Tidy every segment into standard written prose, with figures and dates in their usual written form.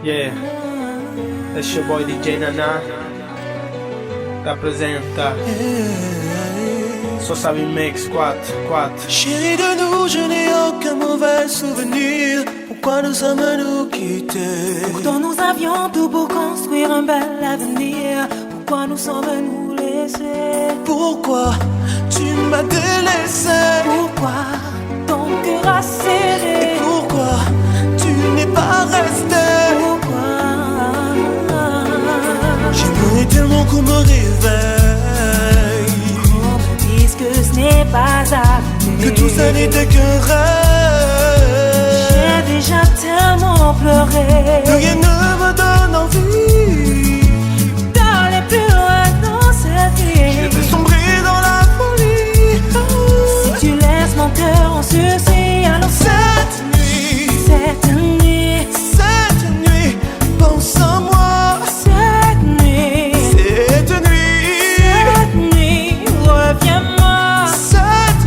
Yeah, that's your boy DJ Nana. T'appresenta Sosavi Mix 4. Chérie de nous, je n'ai aucun mauvais souvenir. Pourquoi nous sommes nous quittés? Pourtant nous avions tout pour construire un bel avenir. Pourquoi nous sommes nous laissés? Pourquoi tu m'as délaissé? Pourquoi ton cœur a serré? Et pourquoi tu n'es pas resté? Pourquoi? J'aimerais tellement qu'on me réveille, Qu'on me dise que ce n'est pas arrivé, que tout ça n'était qu'un rêve. J'ai déjà tellement pleuré, Que rien ne me donne envie d'aller plus loin dans cette vie. Je vais sombrer dans la folie. Si tu laisses mon cœur en sursis, alors Cette nuit, pense à moi. Cette nuit, reviens-moi. Cette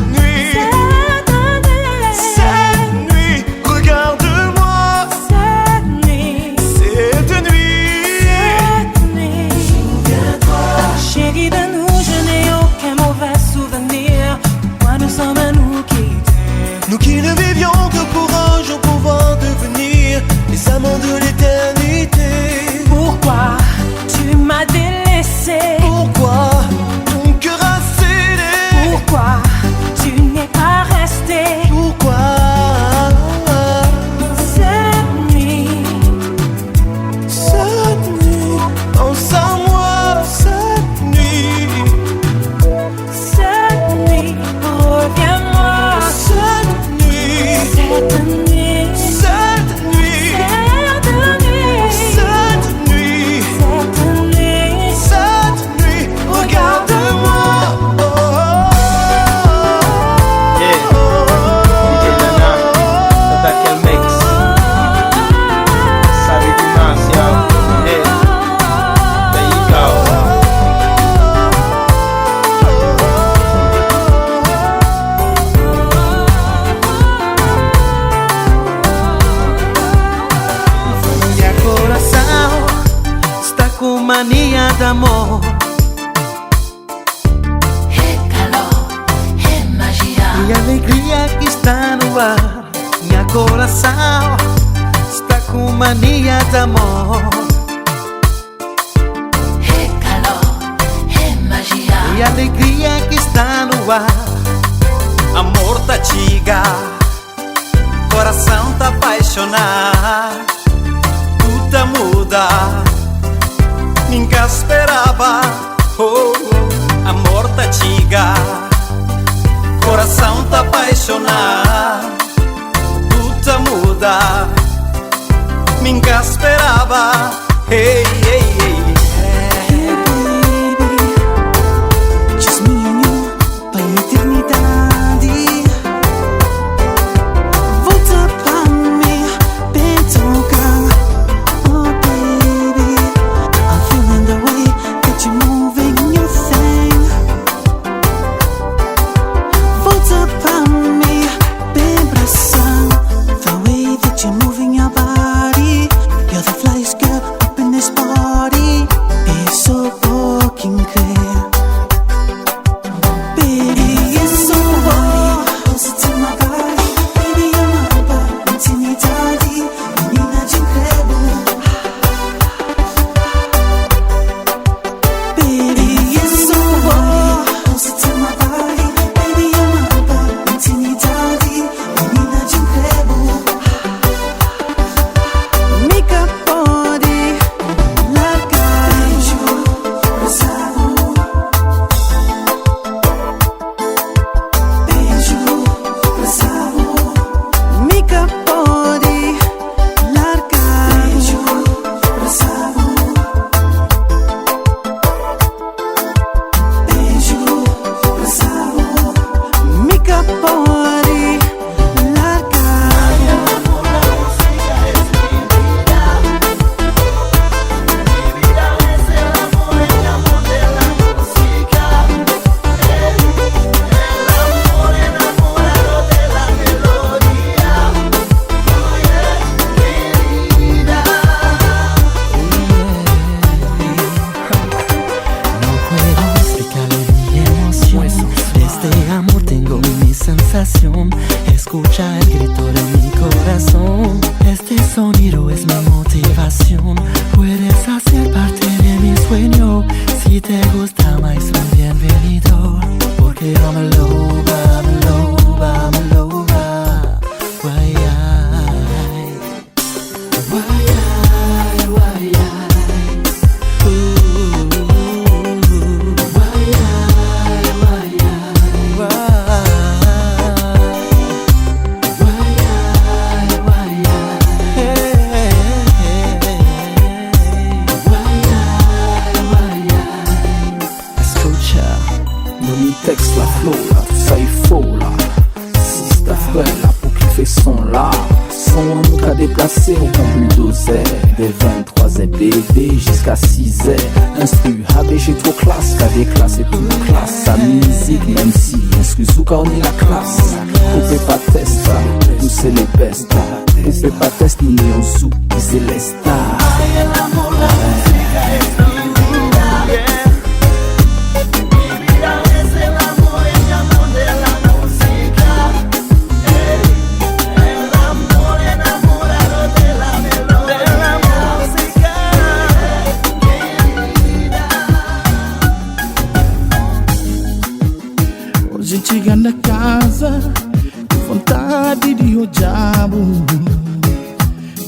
nuit, regarde-moi. Cette nuit, souviens-toi. chérie de nous, je n'ai aucun mauvais souvenir. Pourquoi nous sommes nous quittés? Nous qui ne vivions que pour un jour pouvoir devenir les amants de l'éternité. Pourquoi tu m'as délaissé? Pourquoi ton cœur a cédé? Pourquoi tu n'es pas resté? Pourquoi Cette nuit, pense à moi. Cette nuit, reviens-moi. cette nuit, Cette nuit, cette nuit, regarde-moi. Yeah, DJ Nana, todo aquel mix. Sabe demasiado. Yeah, there you go. Minha coração está com mania de amor. E a alegria que está no ar. Minha coração está com mania de amor. E a alegria que está no ar. Amor tá chiga, coração tá apaixonado. Tudo muda, nunca esperava. Oh, amor tá chiga, coração tá apaixonado. Tudo muda, nunca esperava. Hey, hey, hey. Hey baby, just me and you, pra eternidade. Volta pra mim, bem tocando. Oh baby, I'm feeling the way that you're moving your thing. Volta pra mim, bem abraçando. The way that you're moving your body. You're the flyest girl up in this party. déplacé, on compte le doset. Des 23 bébé jusqu'à 6h. Instru, habé, j'ai trop classe, qu'à des classes et plus classe. Sa musique, même si, excuse ou quand on est la classe. Coupé pas test, nous c'est les best. Coupé pas test, nous néons sous, c'est les stars. Chega na casa, vontade de o diabo.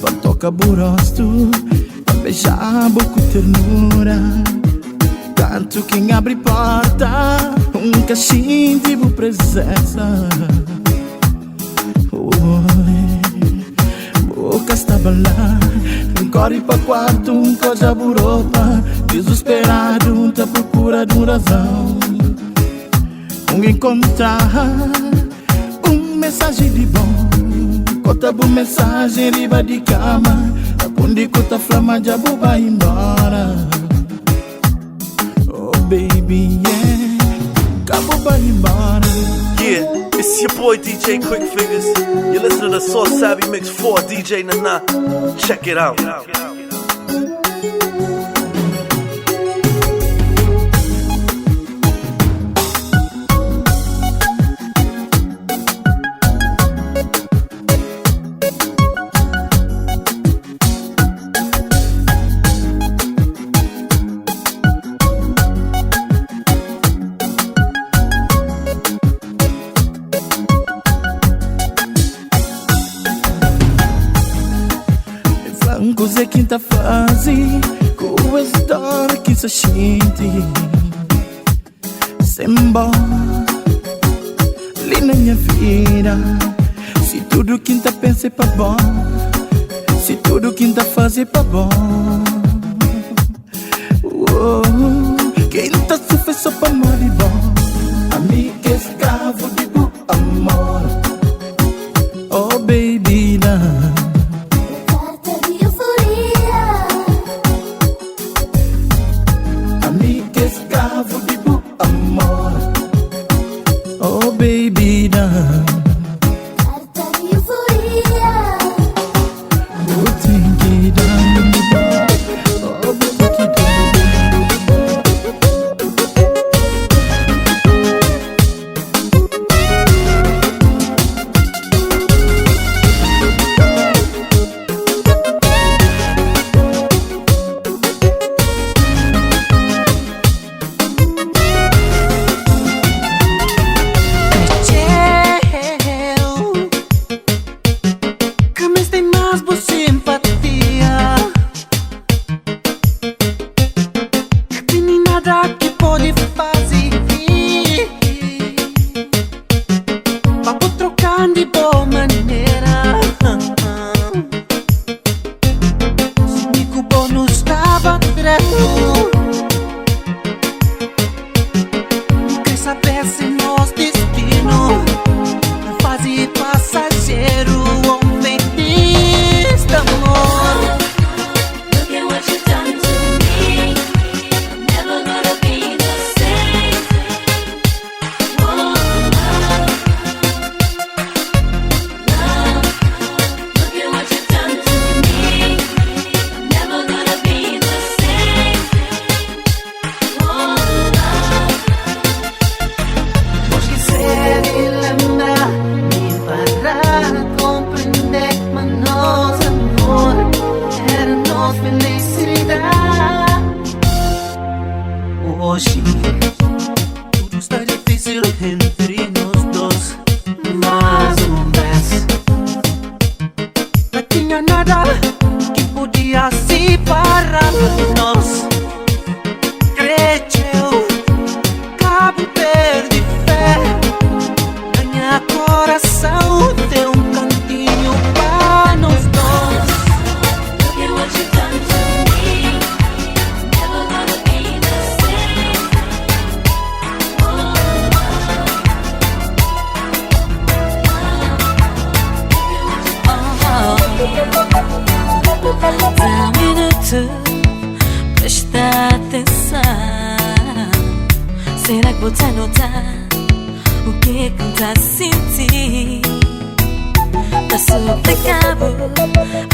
Vai tocar burosto, vai beijar boca ternura. Tanto quem abre porta, caixinho de boa presença. Boca está balando, corre pra quarto, coisa buropa. Desesperado, tá procura de razão. Encontrar mensagem de bom. Conta boa mensagem riba de cama. Aponde conta flama já vai embora. Oh baby, yeah, acabou vai embora. Yeah, it's your boy DJ Quick Fingers. You listen to the Sauce Savvy Mix 4 DJ Nana. Check it out. Cos'è quinta fase, com a história que se sente. Sembra ali na minha vida. Se tudo quinta pensa é pra bom, se tudo quinta faz é pra bom. Quinta sofre só pra amor de bom. Amiga escravo de bom amor. Oh baby, não. Baby, down. botar notar o que tá sentindo. Tá suplicado,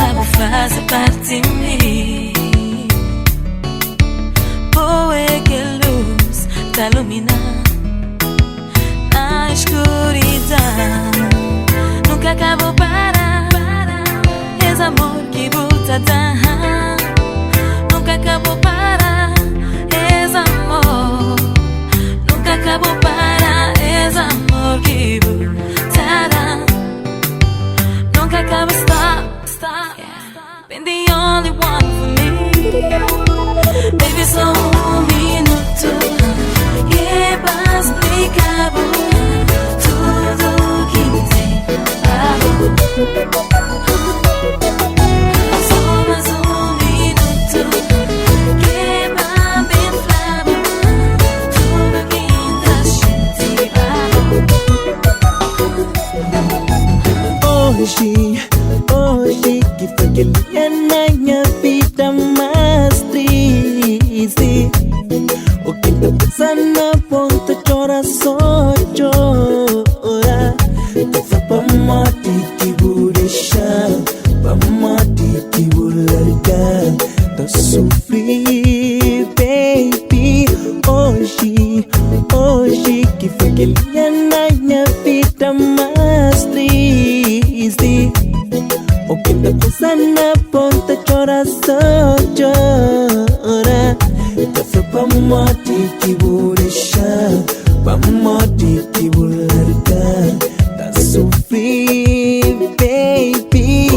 amo fazer parte de mim. Boa que luz tá iluminando a escuridão. Nunca acabo para esse amor que bota dar. Nunca acabo para esse amor. Nunca acabo para esse amor que bota dar. Nunca acabo, stop. Been the only one for me. Baby, só minuto que basta explicar tudo que tem. Só mais minuto que vai bem flavo tudo que tá Hoje que foi que na minha vida mais triste. O que tá pensando na ponta chora só chora. Tu foi pra morte que vou deixar, pra morte que vou largar. Tá sofrer, baby. Hoje que foi que na minha vida mais triste. O que tá pensando na ponta chora só chora. Tá foi pra morte que vou deixar, pra morte que vou largar. Tá sofrer, baby.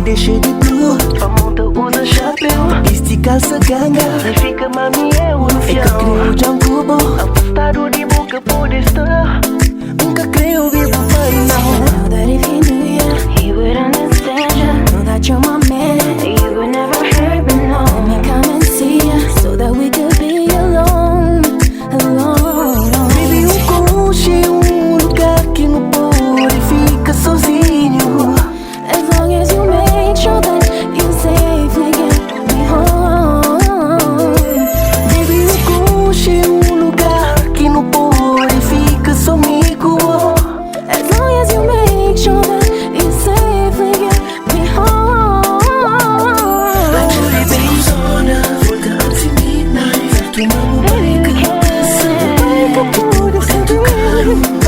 Deixa de blue, a monta usa chapéu. Estica essa ganga, fica mami é o fiel. É que creio de angubo, afastado de boca por estar. Nunca creio vivo vai não. Know that if he knew ya, he would understand ya. Know that you're my man, you would never hurt me, no. Let me come and see ya, so that we could be alone. Baby, conche lugar que não pode ficar sozinho. As long as you make sure that you safely get me home. Baby, conche lugar que não pode ficar comigo. As long as you make sure that you safely get me home. Baby, baby, zona, volta antes de midnight. Que não Baby, we can. pode ser.